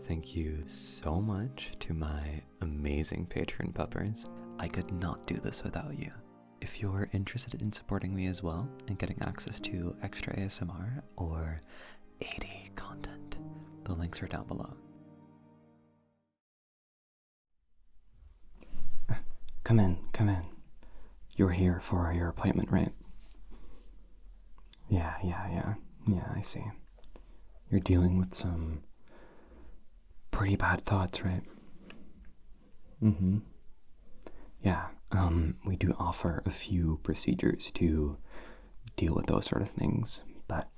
Thank you so much to my amazing Patreon puppers. I could not do this without you. If you're interested in supporting me as well and getting access to extra ASMR or 80 content, the links are down below. Come in. You're here for your appointment, right? Yeah, I see. You're dealing with some pretty bad thoughts, right? Yeah, we do offer a few procedures to deal with those sort of things, but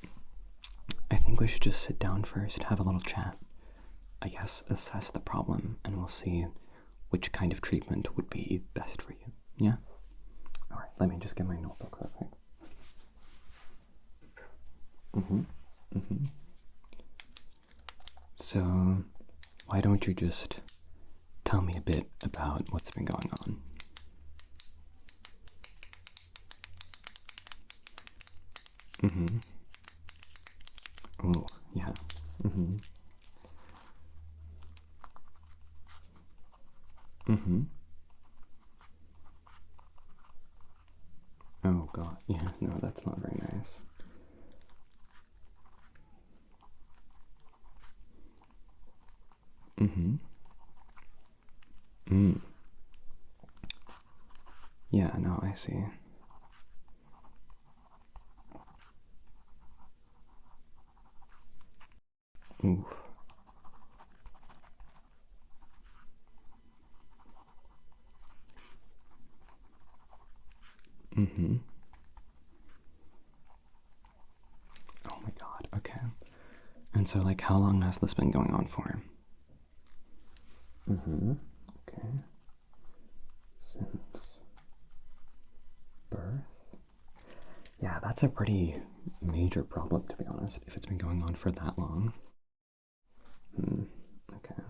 I think we should just sit down first, have a little chat, I guess assess the problem, and we'll see which kind of treatment would be best for you, yeah? Alright, let me just get my notebook real quick. So, why don't you just tell me a bit about what's been going on? Oh, yeah. Oh god, yeah, no, that's not very nice. Yeah, no, I see. Oof. Oh my god, okay. And so, like, how long has this been going on for? Okay. Since birth? Yeah, that's a pretty major problem, to be honest, if it's been going on for that long. Okay.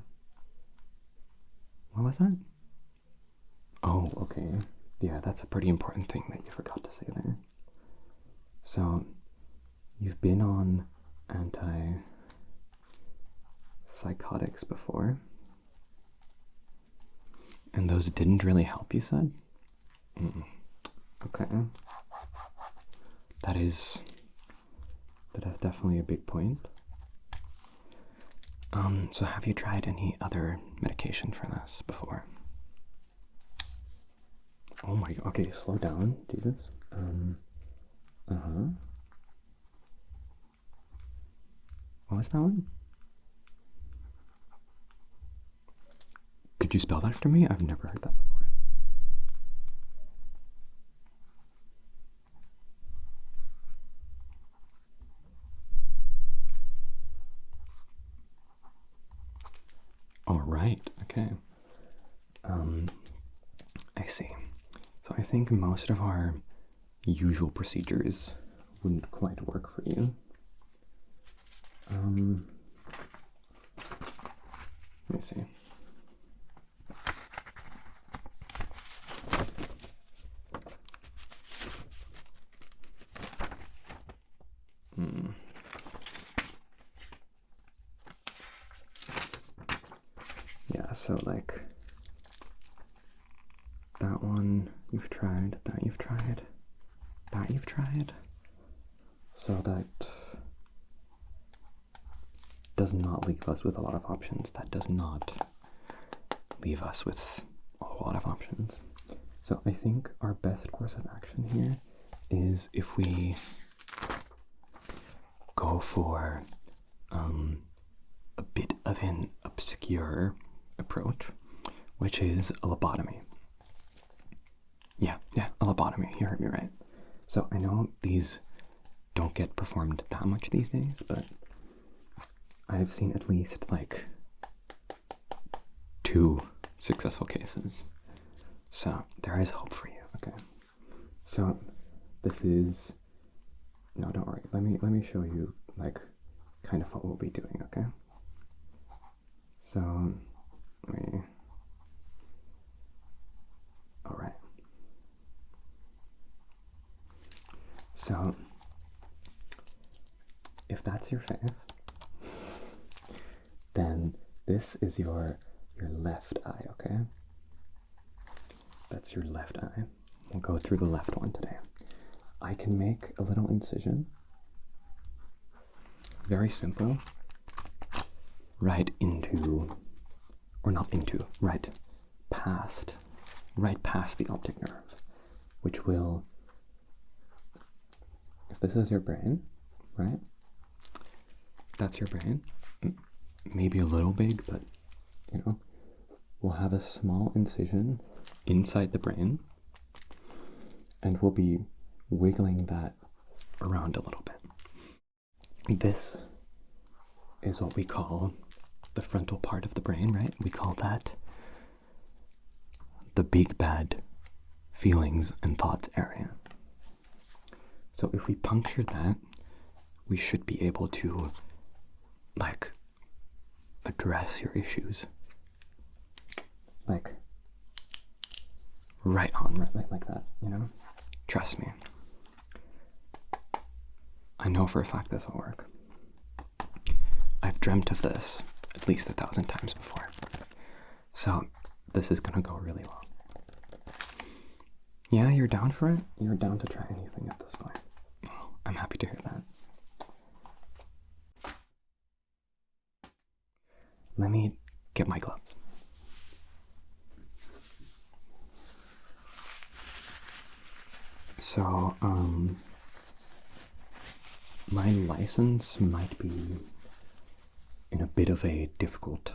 What was that? Oh, okay. Yeah, that's a pretty important thing that you forgot to say there. So, you've been on antipsychotics before, and those didn't really help, you said? Okay. That's definitely a big point. So have you tried any other medication for this before? Oh my god, okay, slow down, Jesus. What was that one? Could you spell that for me? I've never heard that before. All right, okay. I see. So I think most of our usual procedures wouldn't quite work for you. Let me see. Yeah, so like that one you've tried, that you've tried, that you've tried. So that does not leave us with a lot of options. That does not leave us with a whole lot of options. So I think our best course of action here is if we go for a bit of an obscure approach, which is a lobotomy. Yeah, a lobotomy. You heard me right. So I know these don't get performed that much these days, but I've seen at least like 2 successful cases. So there is hope for you, okay? So this is, no, don't worry. Let me show you like kind of what we'll be doing, okay? So all right. So if that's your face, then this is your left eye, okay? That's your left eye. We'll go through the left one today. I can make a little incision. Very simple. Right into, or not into, right past the optic nerve, which will, if this is your brain, right? That's your brain. Maybe a little big, but you know, we'll have a small incision inside the brain, and we'll be wiggling that around a little bit. This is what we call the frontal part of the brain, right? We call that the big bad feelings and thoughts area. So if we puncture that, we should be able to, like, address your issues. Like, right on, right, like that, you know? Trust me. I know for a fact this will work. I've dreamt of this at least 1,000 times before. So this is gonna go really well. Yeah, you're down for it? You're down to try anything at this point. Oh, I'm happy to hear that. Let me get my gloves. So, my license might be in a bit of a difficult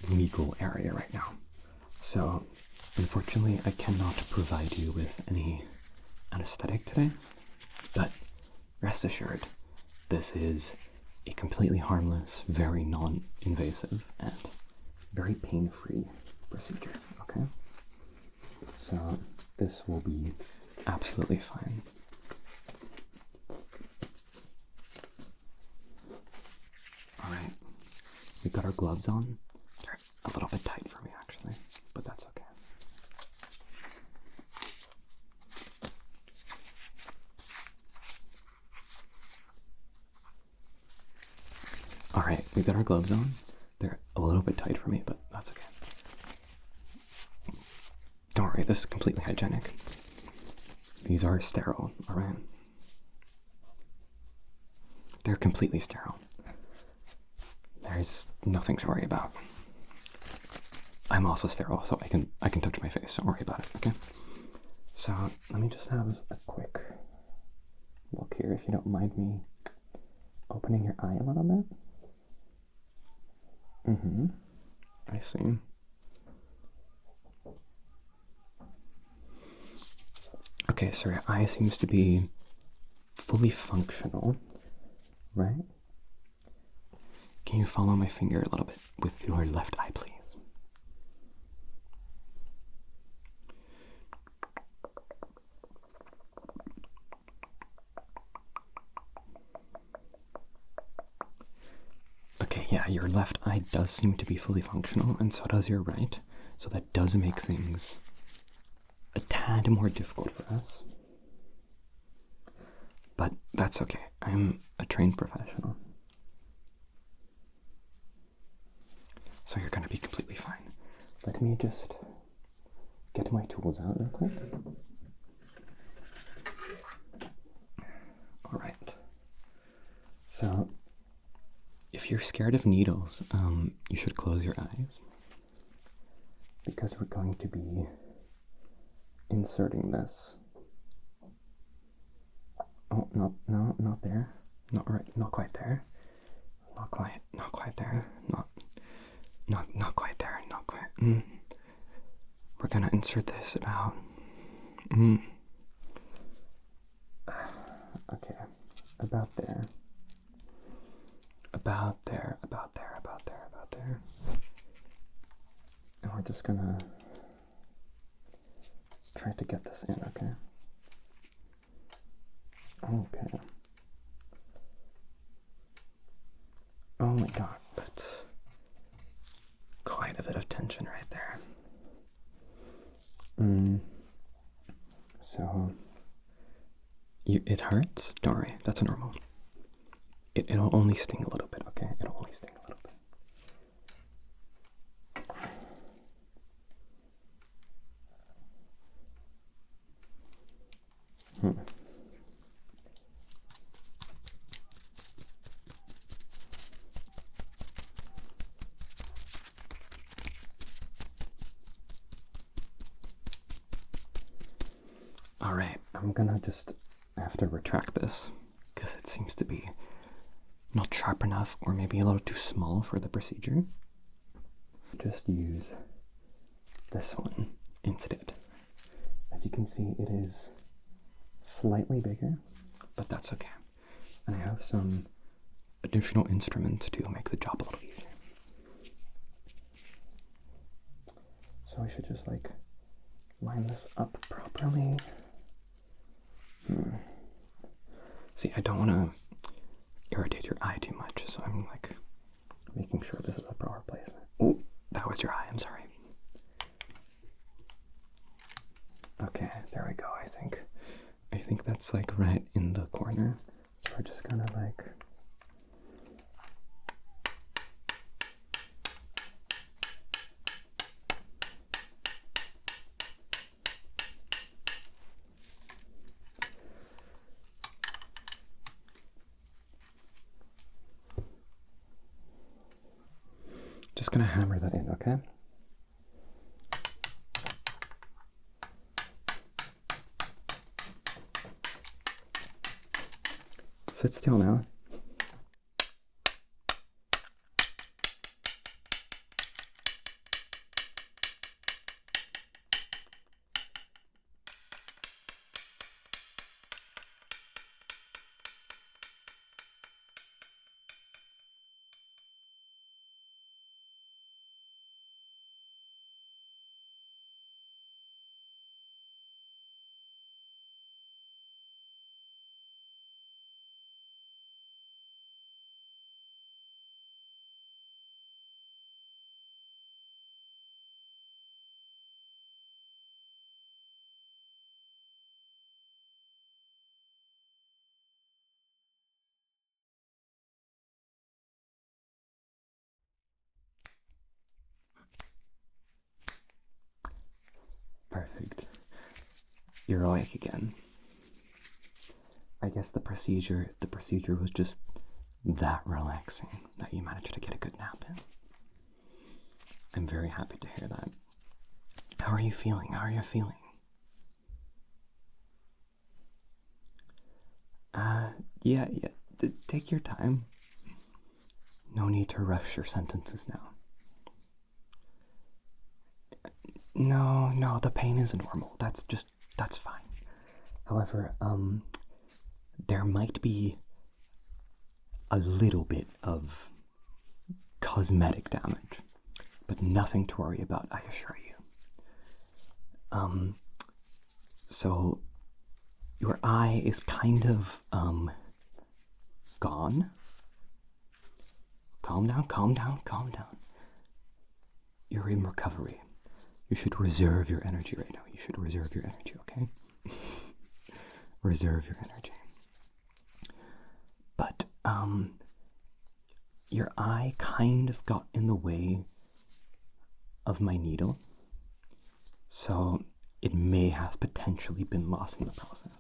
legal area right now. So, unfortunately, I cannot provide you with any anesthetic today, but rest assured, this is a completely harmless, very non-invasive, and very pain-free procedure, okay? So this will be absolutely fine. Alright, we got our gloves on. They're a little bit tight for me actually, but that's okay. Alright, we got our gloves on. They're a little bit tight for me, but that's okay. Don't worry, this is completely hygienic. These are sterile, alright? They're completely sterile. There's nothing to worry about. I'm also sterile, so I can touch my face. Don't worry about it, okay? So let me just have a quick look here, if you don't mind me opening your eye a little bit. I see. Okay, so your eye seems to be fully functional, right? Can you follow my finger a little bit with your left eye, please? Okay, yeah, your left eye does seem to be fully functional, and so does your right. So that does make things a tad more difficult for us. But that's okay. I'm a trained professional. So you're gonna be completely fine. Let me just get my tools out real quick. Alright. So, if you're scared of needles, you should close your eyes. Because we're going to be inserting this. Oh, no, not there. Not right, not quite there. Not quite there. Not quite there, not quite. We're gonna insert this about, okay, about there. About there. And we're just gonna try to get this in, okay? Okay. Oh my god, that's quite a bit of tension right there. So, it hurts? Don't worry, that's normal. It'll only sting a little bit, okay? Alright, I'm gonna just have to retract this because it seems to be not sharp enough or maybe a little too small for the procedure. Just use this one instead. As you can see, it is slightly bigger, but that's okay. And I have some additional instruments to make the job a little easier. So I should just like line this up properly. See, I don't want to irritate your eye too much, so I'm like making sure this is the proper placement. Oh, that was your eye, I'm sorry. Okay, there we go, I think. I think that's like right in the corner. So we're just gonna like gonna hammer that in, okay? Sit still now. Perfect. You're awake again. I guess the procedure was just that relaxing that you managed to get a good nap in. I'm very happy to hear that. How are you feeling? How are you feeling? Yeah. Take your time. No need to rush your sentences now. No, the pain is normal. That's fine. However, there might be a little bit of cosmetic damage, but nothing to worry about, I assure you. So your eye is kind of, gone. Calm down. You're in recovery. You should reserve your energy right now. You should reserve your energy, okay? Reserve your energy. But, your eye kind of got in the way of my needle, so it may have potentially been lost in the process.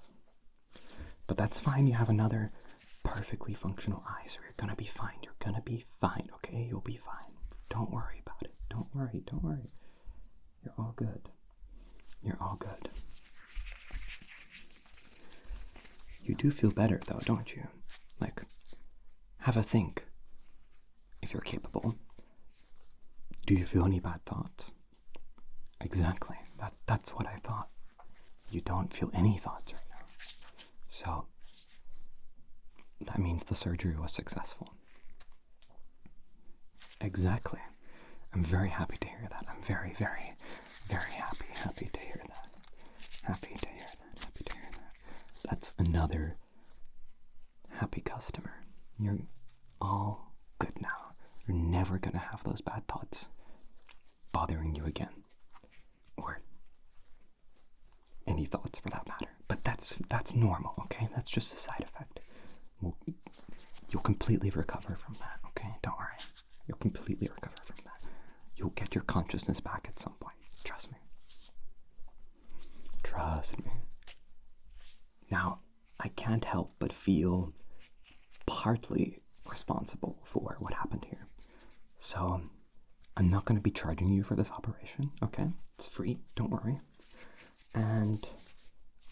But that's fine. You have another perfectly functional eye, so you're gonna be fine. You're gonna be fine, okay? You'll be fine. Don't worry about it. Don't worry. You're all good. You're all good. You do feel better though, don't you? Like, have a think. If you're capable. Do you feel any bad thoughts? Exactly. That's what I thought. You don't feel any thoughts right now. So, that means the surgery was successful. Exactly. I'm very happy to hear that. I'm very happy to hear that. Happy to hear that. That's another happy customer. You're all good now. You're never gonna have those bad thoughts bothering you again. Or any thoughts for that matter. But that's normal, okay? That's just a side effect. You'll completely recover from that, okay? Don't worry. You'll completely recover from that. You'll get your consciousness back at some point. Trust me. Trust me. Now, I can't help but feel partly responsible for what happened here. So, I'm not going to be charging you for this operation, okay? It's free, don't worry. And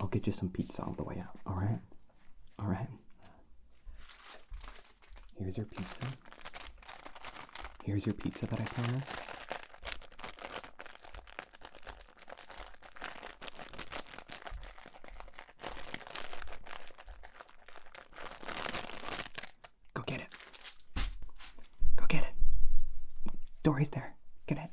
I'll get you some pizza on the way out, alright? Alright. Here's your pizza. Here's your pizza that I promised. Go get it. Go get it. Dory's there. Get it.